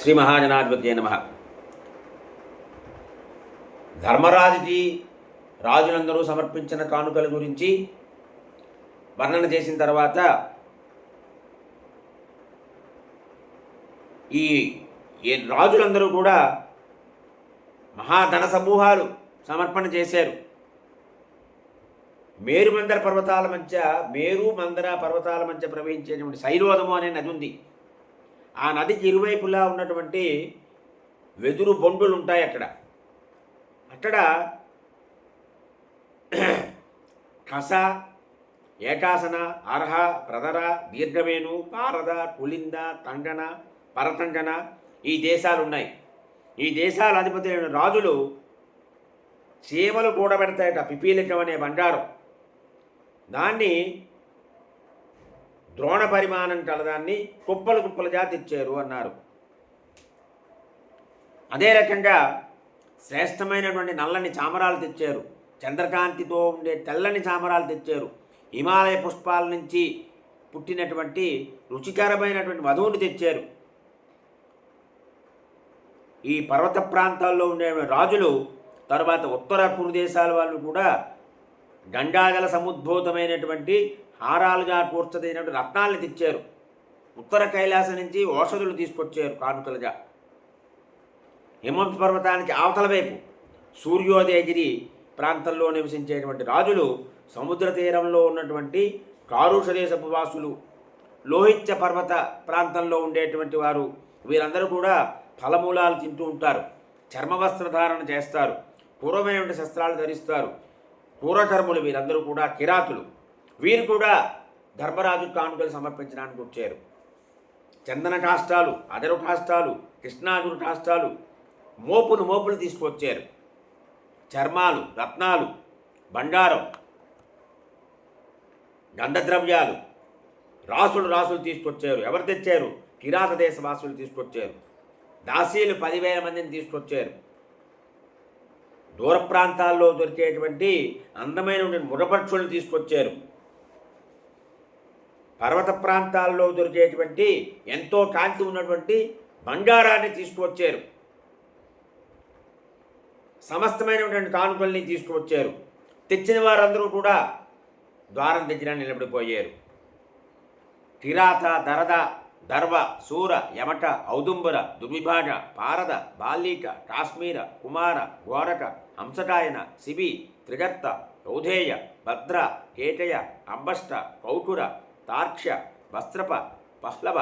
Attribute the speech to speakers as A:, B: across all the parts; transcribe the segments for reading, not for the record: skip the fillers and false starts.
A: శ్రీ మహాజనాధిపతి నమః. ధర్మరాజుకి రాజులందరూ సమర్పించిన కానుకల గురించి వర్ణన చేసిన తర్వాత ఈ రాజులందరూ కూడా మహాధన సమూహాలు సమర్పణ చేశారు. మేరు మందర పర్వతాల మధ్య ప్రవహించేటువంటి శైలోదము అనే నది ఉంది. ఆ నదికి ఇరువైపులా ఉన్నటువంటి వెదురు బొండులు ఉంటాయి. అక్కడ కస, ఏకాసన, అర్హ, ప్రదర, దీర్ఘవేణు, పారద, పులింద, తంగన, పరతంగన ఈ దేశాలు ఉన్నాయి. ఈ దేశాల అధిపతి రాజులు చీమలు కూడబెడతాయట, పిపీలికం అనే బంగారం. దాన్ని ద్రోణ పరిమాణం కలదాన్ని కుప్పలుగా తెచ్చారు అన్నారు. అదే రకంగా శ్రేష్టమైనటువంటి నల్లని చామరాలు తెచ్చారు. చంద్రకాంతితో ఉండే తెల్లని చామరాలు తెచ్చారు. హిమాలయ పుష్పాల నుంచి పుట్టినటువంటి రుచికరమైనటువంటి వధువుని తెచ్చారు. ఈ పర్వత ప్రాంతాల్లో ఉండే రాజులు తర్వాత ఉత్తర కురు దేశాల వాళ్ళు కూడా గంగాజల సముద్భూతమైనటువంటి హారాలుగా కూర్చదైనటువంటి రత్నాలను తెచ్చారు. ఉత్తర కైలాసం నుంచి ఔషధులు తీసుకొచ్చారు కానుకలుగా. హిమవంత పర్వతానికి అవతల వైపు సూర్యోదయగిరి ప్రాంతంలో నివసించేటువంటి రాజులు, సముద్ర తీరంలో ఉన్నటువంటి కారుష దేశపు వాసులు, లోహిత్య పర్వత ప్రాంతంలో ఉండేటువంటి వారు, వీరందరూ కూడా ఫలమూలాలు తింటూ ఉంటారు. చర్మ వస్త్రధారణ చేస్తారు. పూర్వమైనటువంటి శస్త్రాలు ధరిస్తారు. పూర్వకర్ములు వీరందరూ కూడా కిరాతులు. వీరు కూడా ధర్మరాజు కానుకలు సమర్పించడానికి వచ్చారు. చందన కాష్టాలు, అదరు కాష్టాలు, కృష్ణాదురు కాష్టాలు, మోపులు తీసుకొచ్చారు. చర్మాలు, రత్నాలు, బంగారం, గంధద్రవ్యాలు, రాసులు తీసుకొచ్చారు. ఎవరు తెచ్చారు? కిరాత దేశవాసులు తీసుకొచ్చారు. దాసీలు 10,000 మందిని తీసుకొచ్చారు. దూర ప్రాంతాల్లో దొరికేటువంటి అందమైన మృగపక్షులను తీసుకొచ్చారు. పర్వత ప్రాంతాల్లో దొరికేటువంటి ఎంతో కాంతి ఉన్నటువంటి బంగారాన్ని తీసుకువచ్చారు. సమస్తమైనటువంటి కానుకల్ని తీసుకువచ్చారు. తెచ్చిన వారందరూ కూడా ద్వారం దగ్గర నిలబడిపోయారు. కిరాత, దరద, దర్వ, శూర, యమట, ఔదుంబర, దుర్విభాగ, పారద, బాల్లీక, కాశ్మీర, కుమార, గోరక, హంసటాయన, శిబి, త్రిగర్త, యౌధేయ, భద్ర, కేటయ, అంబష్ట, కౌకుర, తార్క్ష్య, వస్త్రప, పహ్లవ,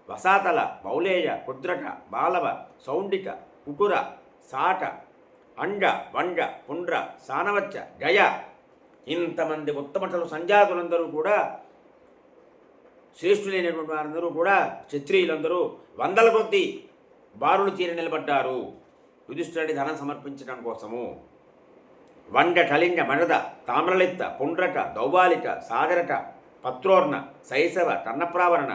A: వసాతల, మౌలేయ, కుద్రక, బాలవ, సౌండిక, కుకుర, సాట, అంగ, వంగ, పుండ్ర, సానవచ్చ, గయ ఇంతమంది ఉత్తమటలు సంజాతులందరూ కూడా, శ్రేష్ఠులైనటువంటి వారందరూ కూడా, క్షత్రియులందరూ వందల కొద్దీ బారులు తీరి నిలబడ్డారు యుధిష్ఠిరుడి ధనం సమర్పించడం కోసము. వంగ, కళింగ, మగధ, తామ్రలిప్త, పుండ్రక, దౌబాలిక, సాగరక, పత్రోర్ణ, శైశవ, కర్ణప్రావరణ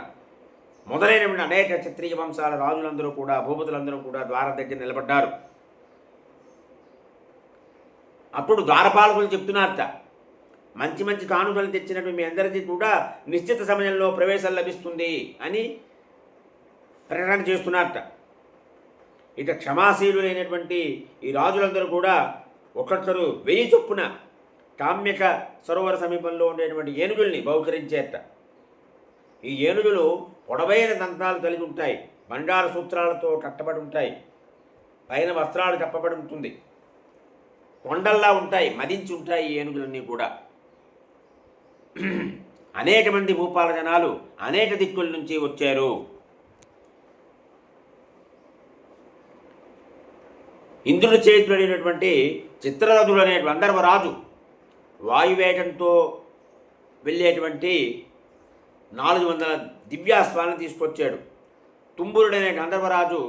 A: మొదలైనటువంటి అనేక క్షత్రియ వంశాల రాజులందరూ కూడా, భూపతులందరూ కూడా ద్వారం దగ్గర నిలబడ్డారు. అప్పుడు ద్వారపాలకులు చెప్తున్నారట, మంచి కానుకలు తెచ్చినట్టు మీ అందరికీ కూడా నిశ్చిత సమయంలో ప్రవేశం లభిస్తుంది అని ప్రకటన చేస్తున్నారట. ఇక క్షమాశీలులైనటువంటి ఈ రాజులందరూ కూడా ఒక్కొక్కరు 1000 చొప్పున కామ్యక సరోవర సమీపంలో ఉండేటువంటి ఏనుగుల్ని బహుకరించేట. ఈ ఏనుగులు పొడవైన దంతాలు కలిగి ఉంటాయి. బంగారు సూత్రాలతో కట్టబడి ఉంటాయి. పైన వస్త్రాలు కప్పబడి ఉంటుంది. కొండల్లా ఉంటాయి, మదించి ఉంటాయి ఈ ఏనుగులన్నీ కూడా. అనేక మంది భూపాల జనాలు అనేక దిక్కుల నుంచి వచ్చారు. ఇంద్రుడి చేతుడైనటువంటి చిత్రరథుడు అనే గంధర్వరాజు వాయువేగంతో వెళ్ళేటువంటి 400 దివ్యాస్త్రాలను తీసుకొచ్చాడు. తుంబురుడనే గంధర్వరాజు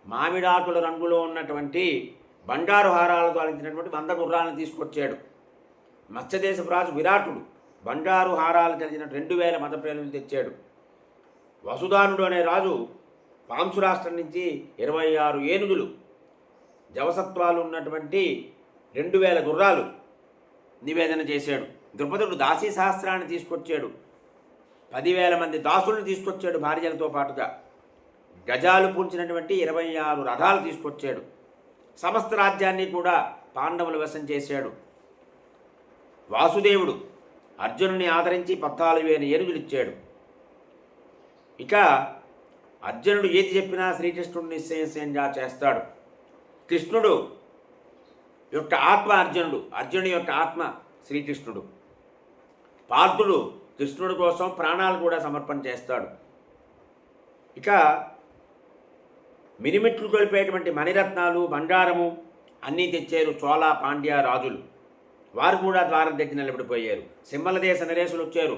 A: మామిడాకుల రంగులో ఉన్నటువంటి బంగారు హారాలతో అలంకరించినటువంటి 100 గుర్రాలను తీసుకొచ్చాడు. మత్స్యదేశపు రాజు విరాటుడు బంగారు హారాలు కలిగిన 2000 మతప్రేలులు తెచ్చాడు. వసుదానుడు అనే రాజు పాంసు రాష్ట్రం నుంచి 26 ఏనుగులు, జవసత్వాలు ఉన్నటువంటి 2000 గుర్రాలు నివేదన చేశాడు. ద్రుపదుడు దాసీ సహస్రాన్ని తీసుకొచ్చాడు. 10,000 మంది దాసులను తీసుకొచ్చాడు భార్యలతో పాటుగా. గజాలు పూల్చినటువంటి 26 రథాలు తీసుకొచ్చాడు. సమస్త రాజ్యాన్ని కూడా పాండవుల వశం చేశాడు. వాసుదేవుడు అర్జునుని ఆదరించి 14,000 ఏనుగులు ఇచ్చాడు. ఇక అర్జునుడు ఏది చెప్పినా శ్రీకృష్ణుడు నిశ్చయంగా చేస్తాడు. కృష్ణుడు యొక్క ఆత్మ అర్జునుడు, అర్జునుడి యొక్క ఆత్మ శ్రీకృష్ణుడు. పార్థుడు కృష్ణుడి కోసం ప్రాణాలు కూడా సమర్పణ చేస్తాడు. ఇక మినిమిట్లు కొలిపేటువంటి మణిరత్నాలు, బంగారము అన్నీ తెచ్చారు చోళ పాండ్య రాజులు. వారు కూడా ద్వారం దగ్గర నిలబడిపోయారు. సింహల దేశ నరేసులు వచ్చారు.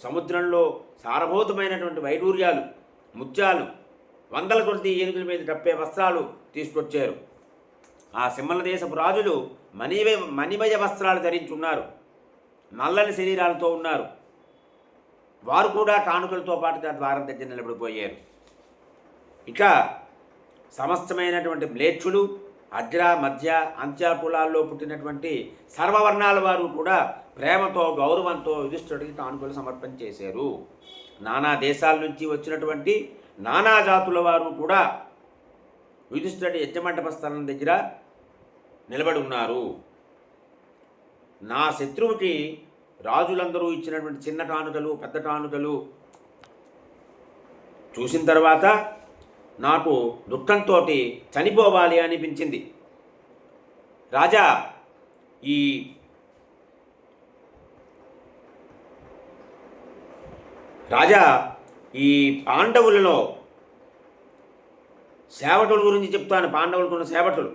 A: సముద్రంలో సారభూతమైనటువంటి వైడూర్యాలు, ముత్యాలు, వందల కొద్ది ఏనుగుల మీద డప్పే వస్త్రాలు తీసుకొచ్చారు. ఆ సింహల దేశపు రాజులు మణిమయ వస్త్రాలు ధరించున్నారు. నల్లని శరీరాలతో ఉన్నారు. వారు కూడా కానుకలతో పాటుగా ద్వారం దగ్గర నిలబడిపోయారు. ఇక సమస్తమైనటువంటి మ్లేచ్చులు, అగ్ర మధ్య అంత్య కులాల్లో పుట్టినటువంటి సర్వవర్ణాల వారు కూడా ప్రేమతో గౌరవంతో యుధిష్ఠుడికి కానుకలు సమర్పణ చేశారు. నానా దేశాల నుంచి వచ్చినటువంటి నానా జాతుల వారు కూడా యుధిష్ఠుడి యజ్ఞమండప స్థలం దగ్గర నిలబడి ఉన్నారు. నా శత్రువుకి రాజులందరూ ఇచ్చినటువంటి చిన్న కానుకలు, పెద్ద కానుకలు చూసిన తర్వాత నాకు దుఃఖంతో చనిపోవాలి అనిపించింది. రాజా, ఈ పాండవులలో సేవకుల గురించి చెప్తాను. పాండవులకు ఉన్న సేవకులు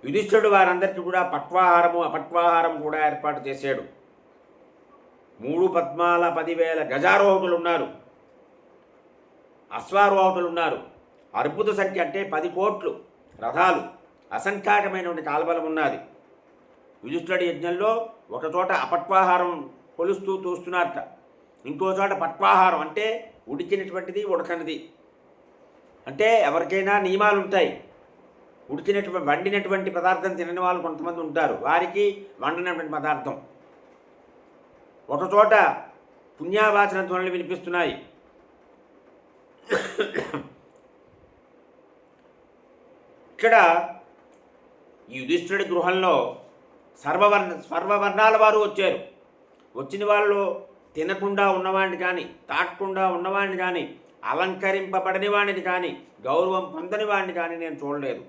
A: యుధిష్ఠుడు వారందరికీ కూడా పక్వాహారము అపక్వాహారం కూడా ఏర్పాటు చేశాడు. 3 పద్మాల 10,000 గజారోహకులు ఉన్నారు, అశ్వారోహకులు ఉన్నారు. అద్భుత సంఖ్య అంటే 10 కోట్లు రథాలు, అసంఖ్యాకమైనటువంటి కాల్బలం ఉన్నది. యుధిష్ఠుడి యజ్ఞంలో ఒక చోట అపక్వాహారం కొలుస్తూ చూస్తున్నారట, ఇంకో చోట పక్వాహారం అంటే ఉడికినటువంటిది ఉడకనిది. అంటే ఎవరికైనా నియమాలు ఉంటాయి. వండినటువంటి పదార్థం తినని వాళ్ళు కొంతమంది ఉంటారు, వారికి వండినటువంటి పదార్థం. ఒక చోట పుణ్యావాచన ధ్వనులు వినిపిస్తున్నాయి. ఇక్కడ ఈ యుధిష్ఠుడి గృహంలో సర్వవర్ణాల వారు వచ్చారు. వచ్చిన వాళ్ళు తినకుండా ఉన్నవాడిని కానీ, తాకకుండా ఉన్నవాడిని కానీ, అలంకరింపబడని వాడిని కానీ, గౌరవం పొందని వాడిని కానీ నేను చూడలేదు.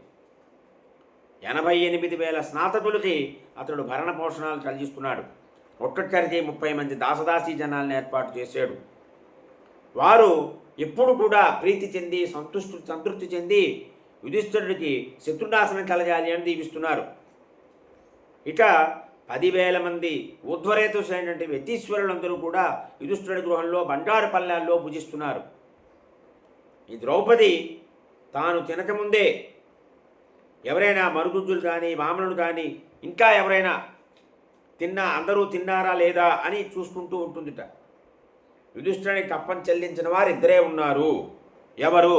A: 88,000 స్నాతకులకి అతడు భరణ పోషణాలు కలిగిస్తున్నాడు. ఒక్కొక్కరికి 30 మంది దాసదాసీ జనాలను ఏర్పాటు చేశాడు. వారు ఎప్పుడు కూడా ప్రీతి చెంది సంతృప్తి చెంది యుధిష్ఠుడికి శత్రునాశనం కలగాలి అని దీవిస్తున్నారు. ఇక 10,000 మంది ఊర్ధ్వరేతులైనటువంటి యతీశ్వరులందరూ కూడా యుధిష్ఠుడి గృహంలో బంగారు పళ్ళాల్లో భుజిస్తున్నారు. ఈ ద్రౌపది తాను తినకముందే ఎవరైనా మరుగుజ్జులు కానీ, వామనులు కానీ, ఇంకా ఎవరైనా అందరూ తిన్నారా లేదా అని చూసుకుంటూ ఉంటుందిట. యుధిష్ఠుడికి కప్పం చెల్లించిన వారు ఇద్దరే ఉన్నారు. ఎవరు?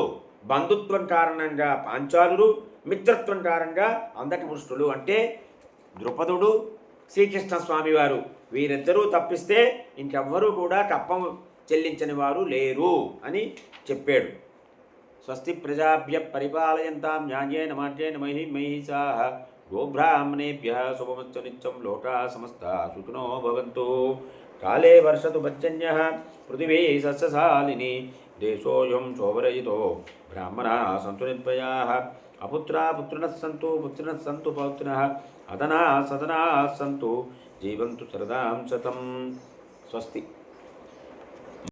A: బంధుత్వం కారణంగా పాంచాలురు, మిత్రత్వం కారణంగా అంధకపుష్టులు. అంటే ద్రుపదుడు, శ్రీకృష్ణ స్వామివారు. వీరిద్దరూ తప్పిస్తే ఇంకెవ్వరూ కూడా కప్పం చెల్లించని వారు లేరు అని చెప్పాడు. స్వస్తి ప్రజాభ్య పరిపాలయంతాం న్యాయేన మార్గేణ మహిషాః గోబ్రాహ్మణేభ్యः శుభమస్తు నిత్యం లోకా సమస్తా సుఖినో భవంతు. కాలే వర్షతు పర్జన్యః పృథివీ సస్యశాలిని దేశోऽयं శోభరహితో బ్రాహ్మణాः సంతు నిర్భయాः అపుత్రా పుత్రిణः సంతు పౌత్రిణः అదనా సదనా సంతు జీవంతు శరదాం శతం. స్వస్తి.